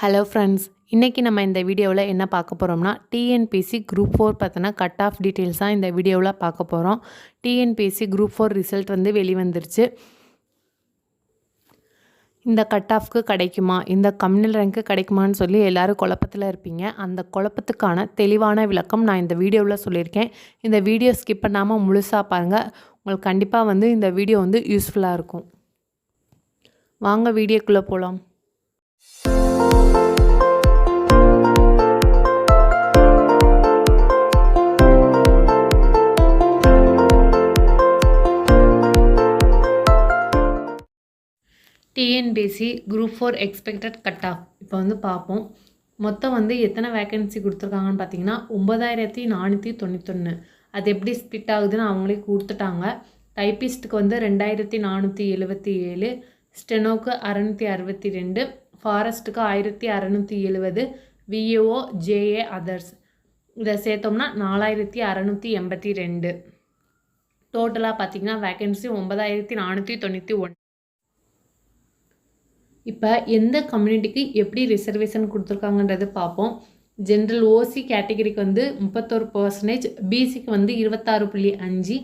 Hello friends, இன்றைக்கி நம்ம இந்த வீடியோவில் என்ன பார்க்க போகிறோம்னா டிஎன்பிஎஸ்சி குரூப் 4 பார்த்தினா கட் ஆஃப் டீட்டெயில்ஸ் தான் இந்த வீடியோவில் பார்க்க போகிறோம். டிஎன்பிஎஸ்சி குரூப் 4 ரிசல்ட் வந்து வெளிவந்துருச்சு. இந்த கட் ஆஃப்க்கு கிடைக்குமா, இந்த கம்யூனல் ரேங்க்கு கிடைக்குமான்னு சொல்லி எல்லோரும் குழப்பத்தில் இருப்பீங்க. அந்த குழப்பத்துக்கான தெளிவான விளக்கம் நான் இந்த வீடியோவில் சொல்லியிருக்கேன். இந்த வீடியோ ஸ்கிப் பண்ணாமல் முழுசாக பாருங்கள். உங்களுக்கு கண்டிப்பாக வந்து இந்த வீடியோ வந்து யூஸ்ஃபுல்லாக இருக்கும். வாங்க வீடியோக்குள்ளே போகலாம். TNPSC group 4 expected cut off இப்போ வந்து பார்ப்போம். மொத்தம் வந்து எத்தனை வேக்கன்சி கொடுத்துருக்காங்கன்னு பார்த்தீங்கன்னா 9491. அது எப்படி ஸ்பிட் ஆகுதுன்னு அவங்களே கொடுத்துட்டாங்க. டைப்பிஸ்ட்டுக்கு வந்து 2477, ஸ்டெனோக்கு 662, ஃபாரஸ்ட்டுக்கு 1670, விஏஓ ஜேஏ அதர்ஸ் இதை சேர்த்தோம்னா 4682. டோட்டலாக பார்த்தீங்கன்னா வேக்கன்சி 9491. இப்போ எந்த கம்யூனிட்டிக்கு எப்படி ரிசர்வேஷன் கொடுத்துருக்காங்கன்றது பார்ப்போம். ஜென்ரல் ஓசி கேட்டகரிக்கு வந்து 31%, பிசிக்கு வந்து 26.5,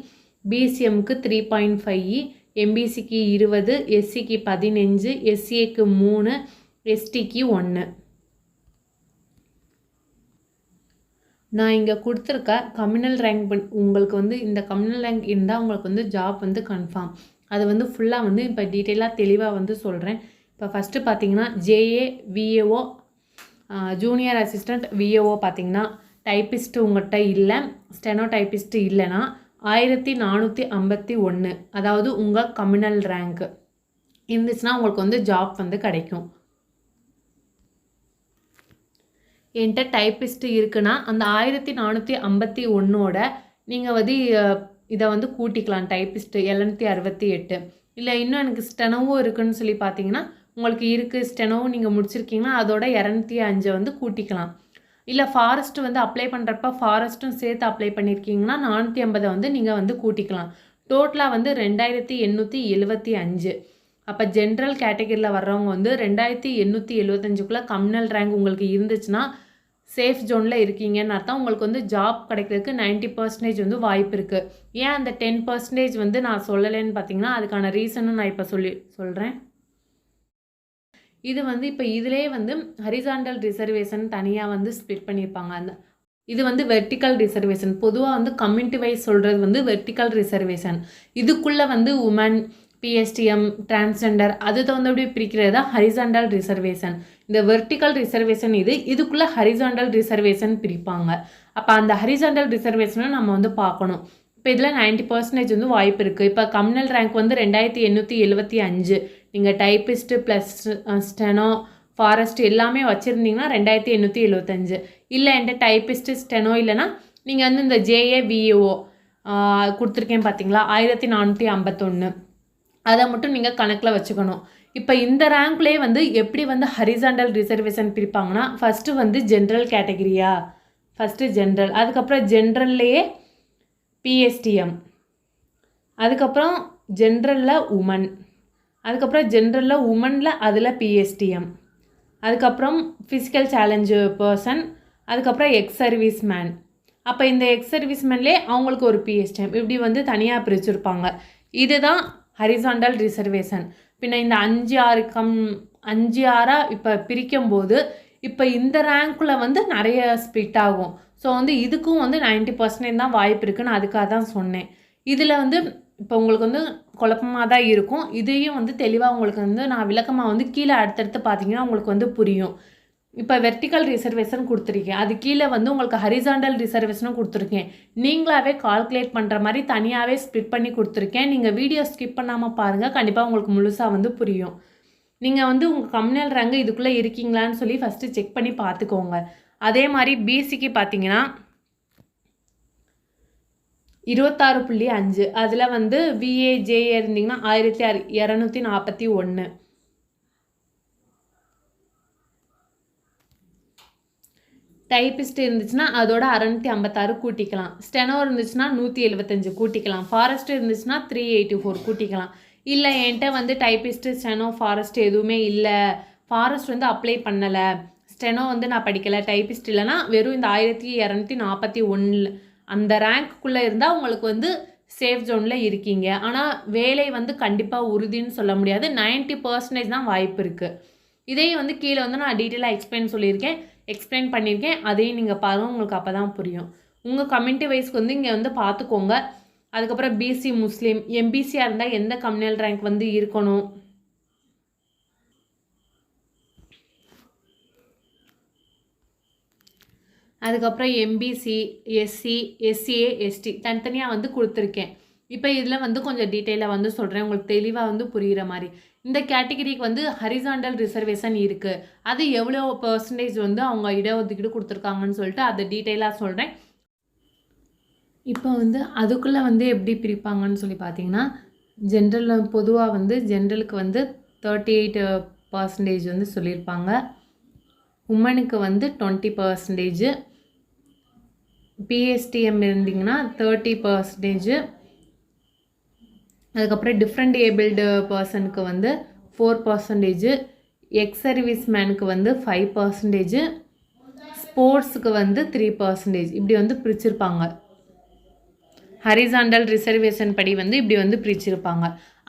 பிசிஎம்க்கு 3.5, எம்பிசிக்கு 20, எஸ்சிக்கு 15, எஸ்சிஏக்கு 3, எஸ்டிக்கு 1. நான் இங்கே கொடுத்துருக்க கம்யூனல் ரேங்க் உங்களுக்கு வந்து இந்த கம்யூனல் ரேங்க் இருந்தால் உங்களுக்கு வந்து ஜாப் வந்து கன்ஃபார்ம். அது வந்து ஃபுல்லாக வந்து இப்போ டீட்டெயிலாக தெளிவாக வந்து சொல்கிறேன். இப்போ ஃபஸ்ட்டு பார்த்தீங்கன்னா JA VAO junior assistant VAO பார்த்தீங்கன்னா டைப்பிஸ்ட்டு உங்கள்கிட்ட இல்லை, ஸ்டெனோ டைப்பிஸ்ட்டு இல்லைன்னா 1451, அதாவது உங்கள் கம்யூனல் ரேங்க்கு இருந்துச்சுன்னா உங்களுக்கு வந்து ஜாப் வந்து கிடைக்கும். என்கிட்ட டைப்பிஸ்ட்டு இருக்குன்னா அந்த 1451ஓட நீங்கள் வந்து இதை வந்து கூட்டிக்கலாம். டைப்பிஸ்ட்டு 768. இல்லை இன்னும் எனக்கு ஸ்டெனோவும் இருக்குதுன்னு சொல்லி பார்த்தீங்கன்னா உங்களுக்கு இருக்குது, ஸ்டெனோவும் நீங்கள் முடிச்சிருக்கீங்கன்னா அதோட 205 வந்து கூட்டிக்கலாம். இல்லை ஃபாரஸ்ட்டு வந்து அப்ளை பண்ணுறப்ப ஃபாரஸ்ட்டும் சேர்த்து அப்ளை பண்ணியிருக்கீங்கன்னா 450 வந்து நீங்கள் வந்து கூட்டிக்கலாம். டோட்டலாக வந்து 2875. அப்போ ஜென்ரல் கேட்டகரியில் வர்றவங்க வந்து 2875க்குள்ளே கம்யூனல் ரேங்க் உங்களுக்கு இருந்துச்சுன்னா சேஃப் ஜோனில் இருக்கீங்கன்னு அர்த்தம். உங்களுக்கு வந்து ஜாப் கிடைக்கிறதுக்கு 90% வந்து வாய்ப்பு இருக்குது. ஏன் அந்த 10% வந்து நான் சொல்லலைன்னு பார்த்தீங்கன்னா அதுக்கான ரீசனும் நான் இப்போ சொல்கிறேன். இது வந்து இப்போ இதிலே வந்து ஹரிசாண்டல் ரிசர்வேஷன் தனியாக வந்து ஸ்ப்ளிட் பண்ணியிருப்பாங்க. அந்த இது வந்து வெர்டிக்கல் ரிசர்வேஷன். பொதுவாக வந்து கம்யூனிட்டி வைஸ் சொல்கிறது வந்து வெர்டிக்கல் ரிசர்வேஷன். இதுக்குள்ளே வந்து உமன், பிஎஸ்டிஎம், டிரான்ஸ்ஜெண்டர் அது தகுந்தபடி பிரிக்கிறது தான் ஹரிசாண்டல் ரிசர்வேஷன். இந்த வெர்டிக்கல் ரிசர்வேஷன் இதுக்குள்ளே ஹரிசாண்டல் ரிசர்வேஷன் பிரிப்பாங்க. அப்போ அந்த ஹரிசாண்டல் ரிசர்வேஷனை நம்ம வந்து பார்க்கணும். இப்போ இதில் 90% வந்து வாய்ப்பு இருக்குது. இப்போ கம்யூனல் ரேங்க் வந்து 2875. நீங்கள் டைப்பிஸ்ட்டு ப்ளஸ் ஸ்டெனோ ஃபாரஸ்ட் எல்லாமே வச்சுருந்தீங்கன்னா 2875. இல்லை என்கிட்ட டைப்பிஸ்ட்டு ஸ்டெனோ இல்லைன்னா நீங்கள் வந்து இந்த ஜேஏ விஏஓ கொடுத்துருக்கேன் பார்த்தீங்களா 1451, அதை மட்டும் நீங்கள் கணக்கில் வச்சுக்கணும். இப்போ இந்த ரேங்க்லேயே வந்து எப்படி வந்து ஹரிசாண்டல் ரிசர்வேஷன் பிரிப்பாங்கன்னா ஃபஸ்ட்டு வந்து ஜென்ரல் கேட்டகிரியா, ஃபஸ்ட்டு ஜென்ரல், அதுக்கப்புறம் ஜென்ரல்லையே பிஎஸ்டிஎம், அதுக்கப்புறம் ஜென்ரலில் உமன், அதுக்கப்புறம் ஜென்ரலில் உமனில் அதில் பிஎஸ்டிஎம், அதுக்கப்புறம் ஃபிசிக்கல் சேலஞ்சு பர்சன், அதுக்கப்புறம் எக்ஸ் சர்வீஸ் மேன். அப்போ இந்த எக்ஸ் சர்வீஸ் மேன்லேயே அவங்களுக்கு ஒரு பிஎஸ்டிஎம் இப்படி வந்து தனியாக பிரிச்சுருப்பாங்க. இதுதான் ஹரிசாண்டல் ரிசர்வேஷன். பின்ன இந்த 5-6 இப்போ பிரிக்கும்போது இப்போ இந்த ரேங்க்கில் வந்து நிறைய ஸ்பிட் ஆகும். ஸோ வந்து இதுக்கும் வந்து 90% தான் வாய்ப்பு இருக்குன்னு அதுக்காக தான் சொன்னேன். இதில் வந்து இப்போ உங்களுக்கு வந்து குழப்பமாக தான் இருக்கும். இதையும் வந்து தெளிவாக உங்களுக்கு வந்து நான் விளக்கமாக வந்து கீழே அடுத்தடுத்து பார்த்தீங்கன்னா உங்களுக்கு வந்து புரியும். இப்போ வெர்டிக்கல் ரிசர்வேஷன் கொடுத்துருக்கேன், அது கீழே வந்து உங்களுக்கு ஹரிசாண்டல் ரிசர்வேஷனும் கொடுத்துருக்கேன். நீங்களாகவே கால்குலேட் பண்ணுற மாதிரி தனியாகவே ஸ்ப்ளிட் பண்ணி கொடுத்துருக்கேன். நீங்கள் வீடியோ ஸ்கிப் பண்ணாமல் பாருங்கள், கண்டிப்பாக உங்களுக்கு முழுசாக வந்து புரியும். நீங்கள் வந்து உங்கள் கம்யூனல் ரேங்க் இதுக்குள்ளே இருக்கீங்களான்னு சொல்லி ஃபஸ்ட்டு செக் பண்ணி பார்த்துக்கோங்க. அதே மாதிரி பிசிக்கு பார்த்தீங்கன்னா 26.5, அதில் வந்து விஏஜேஏ இருந்தீங்கன்னா 1241. டைப்பிஸ்ட் இருந்துச்சுன்னா அதோட 656 கூட்டிக்கலாம். ஸ்டெனோ இருந்துச்சுன்னா 175 கூட்டிக்கலாம். ஃபாரஸ்ட் இருந்துச்சுன்னா 384 கூட்டிக்கலாம். இல்லை என்கிட்ட வந்து டைப்பிஸ்ட்டு ஸ்டெனோ ஃபாரஸ்ட் எதுவுமே இல்லை, ஃபாரஸ்ட் வந்து அப்ளை பண்ணலை, ஸ்டெனோ வந்து நான் படிக்கலை, டைப்பிஸ்ட் இல்லைனா வெறும் இந்த 1241 அந்த ரேங்க்குள்ளே இருந்தால் உங்களுக்கு வந்து சேஃப் ஜோனில் இருக்கீங்க. ஆனால் வேலை வந்து கண்டிப்பாக உறுதின்னு சொல்ல முடியாது, 90% தான் வாய்ப்பு இருக்குது. இதையும் வந்து கீழே வந்து நான் டீட்டெயிலாக எக்ஸ்பிளைன் பண்ணியிருக்கேன். அதையும் நீங்கள் பாருங்கள், உங்களுக்கு அப்போ தான் புரியும். உங்கள் கம்யூனிட்டி வைஸ்க்கு வந்து இங்கே வந்து பார்த்துக்கோங்க. அதுக்கப்புறம் பிசி முஸ்லீம், எம்பிசியாக இருந்தால் எந்த கம்யூனல் ரேங்க் வந்து இருக்கணும், அதுக்கப்புறம் எம்பிசி, எஸ்சி, எஸ்சிஏ, எஸ்டி தனித்தனியாக வந்து கொடுத்துருக்கேன். இப்போ இதில் வந்து கொஞ்சம் டீட்டெயிலாக வந்து சொல்கிறேன், உங்களுக்கு தெளிவாக வந்து புரிகிற மாதிரி. இந்த கேட்டகிரிக்கு வந்து ஹரிசாண்டல் ரிசர்வேஷன் இருக்குது. அது எவ்வளோ பர்சன்டேஜ் வந்து அவங்க இடஒதுக்கீடு கொடுத்துருக்காங்கன்னு சொல்லிட்டு அதை டீட்டெயிலாக சொல்கிறேன். இப்போ வந்து அதுக்குள்ளே வந்து எப்படி பிரிப்பாங்கன்னு சொல்லி பார்த்தீங்கன்னா, ஜென்ரலில் பொதுவாக வந்து ஜென்ரலுக்கு வந்து 38% வந்து சொல்லியிருப்பாங்க. உமனுக்கு வந்து 20%, பிஎஸ்டிஎம் இருந்தீங்கன்னா 30%, அதுக்கப்புறம் டிஃப்ரெண்ட் ஏபிள்டு பர்சனுக்கு வந்து 4%, எக்ஸ் சர்வீஸ் மேனுக்கு வந்து 5%, ஸ்போர்ட்ஸுக்கு வந்து 3%, இப்படி வந்து பிரிச்சிருப்பாங்க. ஹரிசாண்டல் ரிசர்வேஷன் படி வந்து இப்படி வந்து பிரிச்சிருப்பாங்க.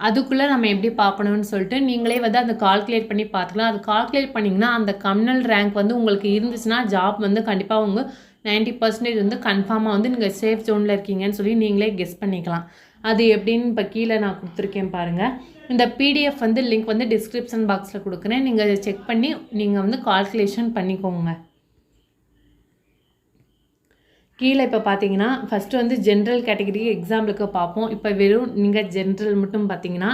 அதுக்குள்ளே நம்ம எப்படி பார்க்கணும்னு சொல்லிட்டு நீங்களே வந்து அந்த கால்குலேட் பண்ணி பார்த்துக்கலாம். அது கால்குலேட் பண்ணிங்கன்னா அந்த கம்யூனல் ரேங்க் வந்து உங்களுக்கு இருந்துச்சுன்னா ஜாப் வந்து கண்டிப்பாக உங்கள் 90% வந்து கன்ஃபார்மாக வந்து நீங்கள் சேஃப் ஜோனில் இருக்கீங்கன்னு சொல்லி நீங்களே கெஸ் பண்ணிக்கலாம். அது எப்படின்னு இப்போ கீழே நான் கொடுத்துருக்கேன் பாருங்கள். இந்த பிடிஎஃப் வந்து லிங்க் வந்து டிஸ்கிரிப்ஷன் பாக்ஸில் கொடுக்குறேன், நீங்கள் செக் பண்ணி நீங்கள் வந்து கால்குலேஷன் பண்ணிக்கோங்க. கீழே இப்போ பார்த்தீங்கன்னா ஃபஸ்ட்டு வந்து ஜென்ரல் கேட்டகரி எக்ஸாம்பிளுக்கு பார்ப்போம். இப்போ வெறும் நீங்கள் ஜென்ரல் மட்டும் பார்த்தீங்கன்னா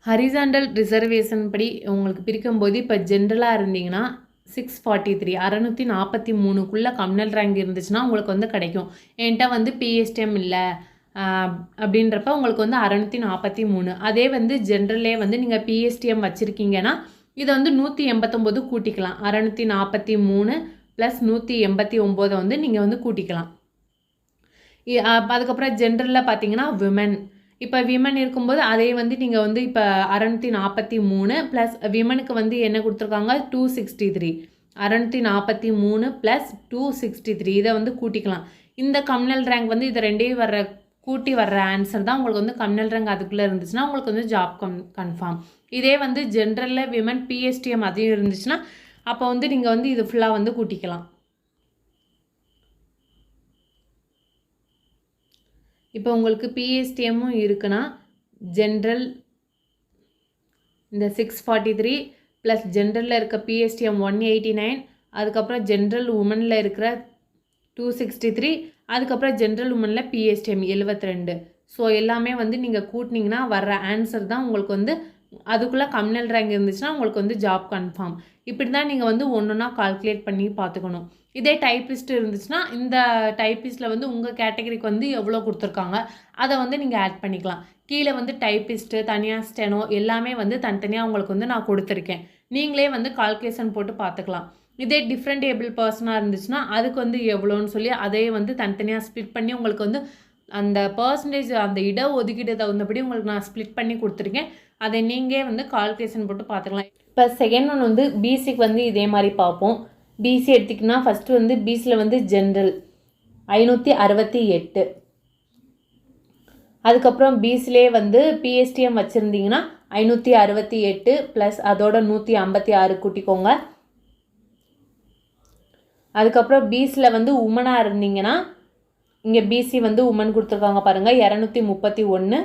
ஹரிசாண்டல் ரிசர்வேஷன் படி உங்களுக்கு பிரிக்கும்போது இப்போ ஜென்ரலாக இருந்தீங்கன்னா 643 643க்குள்ளே கம்யூனல் ரேங்க் இருந்துச்சுன்னா உங்களுக்கு வந்து கிடைக்கும். என்கிட்ட வந்து பிஎஸ்டிஎம் இல்லை அப்படின்றப்ப உங்களுக்கு வந்து 643. அதே வந்து ஜென்ரல்லே வந்து நீங்கள் பிஎஸ்டிஎம் வச்சுருக்கீங்கன்னா இதை வந்து 189 கூட்டிக்கலாம். 643 + 189 வந்து நீங்கள் வந்து கூட்டிக்கலாம். அதுக்கப்புறம் ஜென்ரலில் பார்த்தீங்கன்னா விமன், இப்போ விமன் இருக்கும்போது அதே வந்து நீங்கள் வந்து இப்போ 643 ப்ளஸ் விமனுக்கு வந்து என்ன கொடுத்துருக்காங்க 263, 643 + 263 இதை வந்து கூட்டிக்கலாம். இந்த கம்யூனல் ரேங்க் வந்து இது ரெண்டையும் கூட்டி வர்ற ஆன்சர் தான் உங்களுக்கு வந்து கம்யூனல் ரேங்க் அதுக்குள்ளே இருந்துச்சுன்னா உங்களுக்கு வந்து ஜாப் கன்ஃபார்ம். இதே வந்து ஜென்ரலில் விமன் பிஎஸ்டிஎம் அதையும் இருந்துச்சுன்னா அப்போ வந்து நீங்கள் வந்து இது ஃபுல்லாக வந்து கூட்டிக்கலாம். இப்போ உங்களுக்கு பிஎஸ்டிஎம்மும் இருக்குன்னா ஜென்ரல் இந்த 643 ப்ளஸ் ஜென்ரலில் இருக்க பிஎஸ்டிஎம் 189, அதுக்கப்புறம் ஜென்ரல் உமனில் இருக்கிற 263, அதுக்கப்புறம் ஜென்ரல் உமனில் பிஎஸ்டிஎம் 72. ஸோ எல்லாமே வந்து நீங்கள் கூட்டினீங்கன்னா வர்ற ஆன்சர் தான் உங்களுக்கு வந்து அதுக்குள்ளே கம்யூனல் ரேங்க் இருந்துச்சுன்னா உங்களுக்கு வந்து ஜாப் கன்ஃபார்ம். இப்படி தான் நீங்கள் வந்து ஒன்றுனா கால்குலேட் பண்ணி பார்த்துக்கணும். இதே டைப்பிஸ்ட் இருந்துச்சுன்னா இந்த டைப்பிஸ்ட்டில் வந்து உங்கள் கேட்டகரிக்கு வந்து எவ்வளோ கொடுத்துருக்காங்க அதை வந்து நீங்கள் ஆட் பண்ணிக்கலாம். கீழே வந்து டைப்பிஸ்ட்டு தனியாக ஸ்டெனோ எல்லாமே வந்து தனித்தனியாக உங்களுக்கு வந்து நான் கொடுத்துருக்கேன், நீங்களே வந்து கால்குலேஷன் போட்டு பார்த்துக்கலாம். இதே டிஃப்ரெண்ட் ஏபிள் பர்சனாக இருந்துச்சுன்னா அதுக்கு வந்து எவ்வளோன்னு சொல்லி அதே வந்து தனித்தனியாக ஸ்ப்ளிட் பண்ணி உங்களுக்கு வந்து அந்த பர்சன்டேஜ் அந்த இட ஒதுக்கீடு தகுந்தபடி உங்களுக்கு நான் ஸ்ப்ளிட் பண்ணி கொடுத்துருக்கேன், அதை நீங்கள் வந்து கால்குலேஷன் போட்டு பார்த்துக்கலாம். இப்போ செகண்ட் ஒன் வந்து பிசிக்கு வந்து இதே மாதிரி பார்ப்போம். பிசி எடுத்திங்கன்னா ஃபஸ்ட்டு வந்து பிசியில் வந்து ஜென்ரல் 568, அதுக்கப்புறம் பிசிலே வந்து பிஎஸ்டிஎம் வச்சுருந்தீங்கன்னா 568 ப்ளஸ் அதோட 156 கூட்டிக்கோங்க. அதுக்கப்புறம் பிசியில் வந்து உமனாக இருந்தீங்கன்னா இங்கே பிசி வந்து உமன் கொடுத்துருக்காங்க பாருங்கள் 231,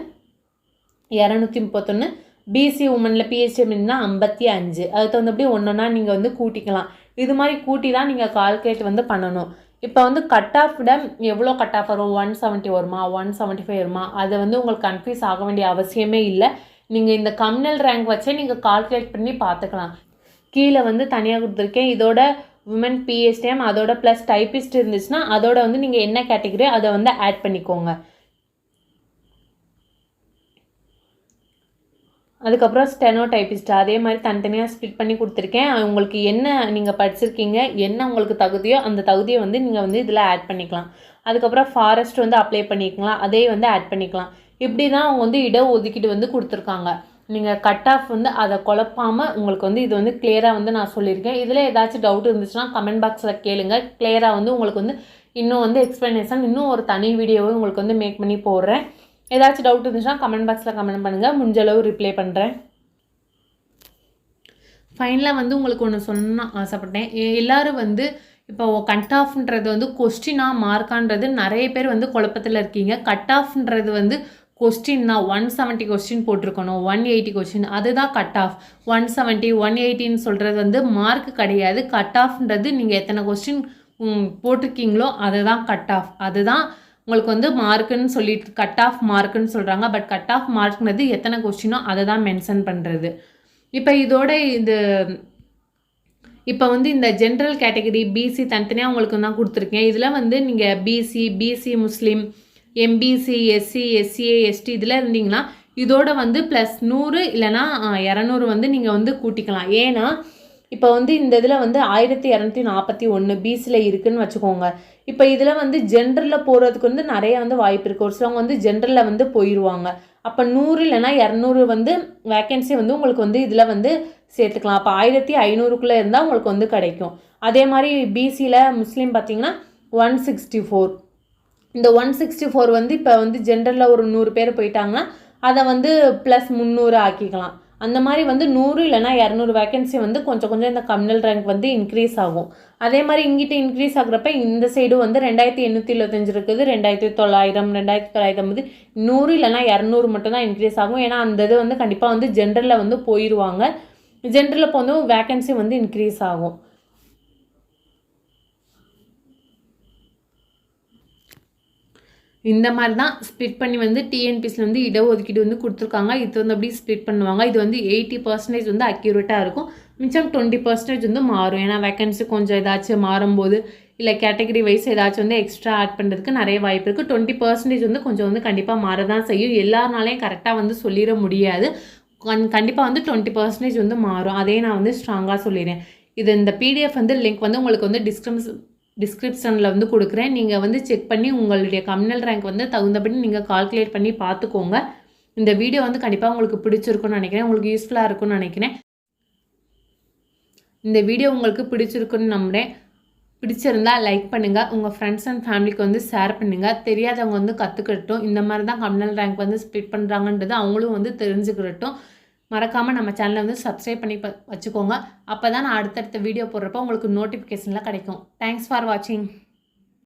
231. பிசி உமனில் பிஎஸ்டிஎம் இருந்தால் 55. அதுக்கு தகுந்தபடி ஒன்றுனா நீங்கள் வந்து கூட்டிக்கலாம். இது மாதிரி கூட்டி தான் நீங்கள் கால்குலேட் வந்து பண்ணணும். இப்போ வந்து கட் ஆஃப் விட எவ்வளோ கட் ஆஃப் வரும், 170 வருமா 175 வருமா, அது வந்து உங்களுக்கு கன்ஃபியூஸ் ஆக வேண்டிய அவசியமே இல்லை. நீங்கள் இந்த கம்யூனல் ரேங்க் வச்சே நீங்கள் கால்குலேட் பண்ணி பார்த்துக்கலாம். கீழே வந்து தனியாக கொடுத்துருக்கேன், இதோட உமன் பிஎஸ்டிஎம் அதோட ப்ளஸ் டைப்பிஸ்ட் இருந்துச்சுன்னா அதோட வந்து நீங்கள் என்ன கேட்டகரி அதை வந்து ஆட் பண்ணிக்கோங்க. அதுக்கப்புறம் ஸ்டெனோ டைப்பிஸ்ட் அதே மாதிரி தனித்தனியாக ஸ்ப்ளிட் பண்ணி கொடுத்துருக்கேன். உங்களுக்கு என்ன நீங்கள் படிச்சிருக்கீங்க, என்ன உங்களுக்கு தகுதியோ அந்த தகுதியை வந்து நீங்கள் வந்து இதில் ஆட் பண்ணிக்கலாம். அதுக்கப்புறம் ஃபாரஸ்ட் வந்து அப்ளை பண்ணிக்கலாம், அதே வந்து ஆட் பண்ணிக்கலாம். இப்படி தான் அவங்க வந்து இடஒதுக்கீடு வந்து கொடுத்துருக்காங்க. நீங்கள் கட் ஆஃப் வந்து அதை குழப்பாமல் உங்களுக்கு வந்து இது வந்து கிளியராக வந்து நான் சொல்லியிருக்கேன். இதில் ஏதாச்சும் டவுட் இருந்துச்சுன்னா கமெண்ட் பாக்ஸில் கேளுங்க. கிளியராக வந்து உங்களுக்கு வந்து இன்னும் வந்து எக்ஸ்ப்ளனேஷன் இன்னும் ஒரு தனி வீடியோவை உங்களுக்கு வந்து மேக் பண்ணி போடுறேன். ஏதாச்சும் டவுட் இருந்துச்சுன்னா கமெண்ட் பாக்ஸில் கமெண்ட் பண்ணுங்கள், முடிஞ்சளவு ரிப்ளை பண்ணுறேன். ஃபைனலாக வந்து உங்களுக்கு ஒன்று சொன்ன ஆசைப்பட்டேன். எல்லோரும் வந்து இப்போ கட் ஆஃப்ன்றது வந்து கொஸ்டினா மார்க்கான்றது நிறைய பேர் வந்து குழப்பத்தில் இருக்கீங்க. கட் ஆஃப்ன்றது வந்து கொஸ்டின்னா 170 கொஸ்டின் போட்டிருக்கணும், 180 கொஸ்டின், அதுதான் கட் ஆஃப். 170 180ன்னு சொல்கிறது வந்து மார்க் கிடையாது. கட் ஆஃப்ன்றது நீங்கள் எத்தனை கொஸ்டின் போட்டிருக்கீங்களோ அதுதான் கட் ஆஃப். அதுதான் உங்களுக்கு வந்து மார்க்குன்னு சொல்லிட்டு கட் ஆஃப் மார்க்குன்னு சொல்கிறாங்க. பட் கட் ஆஃப் மார்க்னது எத்தனை கொஸ்டினோ அதை தான் மென்ஷன் பண்ணுறது. இப்போ இதோட இப்போ வந்து இந்த ஜென்ரல் கேட்டகரி பிசி தனித்தனியாக உங்களுக்கு தான் கொடுத்துருக்கேன். இதில் வந்து நீங்கள் பிசி முஸ்லீம், எம்பிசி, எஸ்சி, எஸ்சிஏ, எஸ்டி இதில் இருந்தீங்கன்னா இதோட வந்து ப்ளஸ் 100 இல்லைனா 200 வந்து நீங்கள் வந்து கூட்டிக்கலாம். ஏன்னா இப்போ வந்து இந்த இதில் வந்து 1241 பிசியில் இருக்குதுன்னு வச்சுக்கோங்க. இப்போ இதில் வந்து ஜென்ரலில் போகிறதுக்கு வந்து நிறைய வந்து வாய்ப்பு இருக்குது. ஒரு சிலவங்க வந்து ஜென்ரலில் வந்து போயிடுவாங்க. அப்போ 100 இல்லைனா 200 வந்து வேக்கன்சி வந்து உங்களுக்கு வந்து இதில் வந்து சேர்த்துக்கலாம். அப்போ 1500க்குள்ளே இருந்தால் உங்களுக்கு வந்து கிடைக்கும். அதே மாதிரி பிசியில் முஸ்லீம் பார்த்திங்கன்னா 164. இந்த 164 வந்து இப்போ வந்து ஜென்ரலில் ஒரு 100 பேர் போயிட்டாங்கன்னா அதை வந்து ப்ளஸ் 300 ஆக்கிக்கலாம். அந்த மாதிரி வந்து 100 இல்லைனா 200 வேக்கன்சி வந்து கொஞ்சம் கொஞ்சம் இந்த கம்யூனல் ரேங்க் வந்து இன்க்ரீஸ் ஆகும். அதே மாதிரி இங்கிட்ட இன்க்ரீஸ் ஆகுறப்ப இந்த சைடு வந்து 2875 இருக்குது, 2900, 2950, 100 இல்லைனா 200 மட்டும் தான் இன்க்ரீஸ் ஆகும். ஏன்னா அந்த இது வந்து கண்டிப்பாக வந்து ஜென்ரலில் வந்து போயிடுவாங்க. ஜென்ரலில் போதும் வேக்கன்சி வந்து இன்க்ரீஸ் ஆகும். இந்த மாதிரி தான் ஸ்ப்ளிட் பண்ணி வந்து டிஎன்பிஎஸ்சியில் வந்து இடஒதுக்கீடு வந்து கொடுத்துருக்காங்க. இது வந்து அப்படி ஸ்ப்ளிட் பண்ணுவாங்க. இது வந்து 80% வந்து அக்யூரேட்டாக இருக்கும். மிச்சம் 20% வந்து மாறும். ஏன்னா வேக்கன்சி கொஞ்சம் ஏதாச்சும் மாறும்போது இல்லை கேட்டகரி வைஸ் ஏதாச்சும் வந்து எக்ஸ்ட்ரா ஆட் பண்ணுறதுக்கு நிறைய வாய்ப்பு இருக்குது. 20% வந்து கொஞ்சம் வந்து கண்டிப்பாக மாற தான் செய்யும். எல்லாருனாலையும் கரெக்டாக வந்து சொல்லிட முடியாது. கண்டிப்பாக வந்து 20% வந்து மாறும். அதே நான் வந்து ஸ்ட்ராங்காக சொல்லிடுறேன். இந்த பிடிஎஃப் வந்து லிங்க் வந்து உங்களுக்கு வந்து டிஸ்கிரிப்ஷனில் வந்து கொடுக்குறேன். நீங்கள் வந்து செக் பண்ணி உங்களுடைய கம்யூனல் ரேங்க் வந்து தகுந்தபடி நீங்கள் கால்குலேட் பண்ணி பார்த்துக்கோங்க. இந்த வீடியோ வந்து கண்டிப்பாக உங்களுக்கு பிடிச்சிருக்குன்னு நினைக்கிறேன். உங்களுக்கு யூஸ்ஃபுல்லாக இருக்கும்னு நினைக்கிறேன். இந்த வீடியோ உங்களுக்கு பிடிச்சிருக்குன்னு நம்புகிறேன். பிடிச்சிருந்தா லைக் பண்ணுங்கள், உங்கள் ஃப்ரெண்ட்ஸ் அண்ட் ஃபேமிலிக்கு வந்து ஷேர் பண்ணுங்கள். தெரியாதவங்க வந்து கற்றுக்கிட்டோம். இந்த மாதிரி தான் கம்யூனல் ரேங்க் வந்து ஸ்ப்ளிட் பண்ணுறாங்கன்றது அவங்களும் வந்து தெரிஞ்சுக்கிட்டோம். மறக்காமல் நம்ம சேனலை வந்து சப்ஸ்கிரைப் பண்ணி வச்சுக்கோங்க. அப்போ தான் நான் அடுத்தடுத்த வீடியோ போடுறப்போ உங்களுக்கு நோட்டிஃபிகேஷனில் கிடைக்கும். தேங்க்ஸ் ஃபார் வாட்சிங்.